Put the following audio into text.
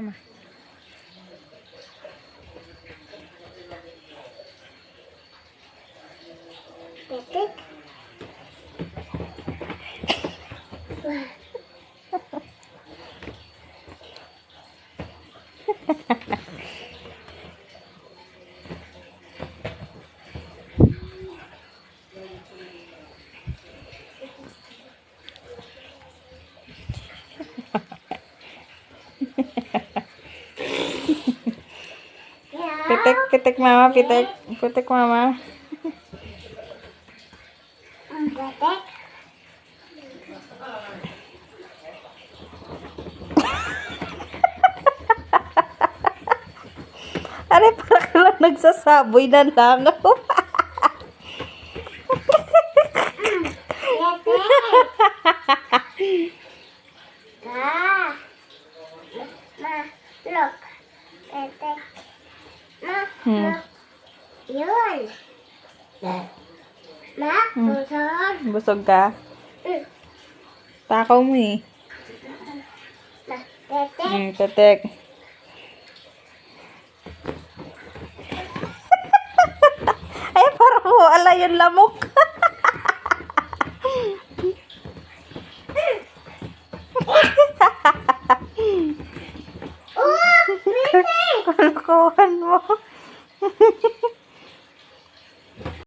mama. Titik. Pitik, pitik mama, pitik. Pitik mama. Titik. Are, para ka lang nagsasaboy na lang. Look. Titik. Hmm. Yun. Busog. Busog ka? Takaw mo eh. Titik. Pitik. Ay, parang mo ala yung lamok. Oh, Kalokohan mo.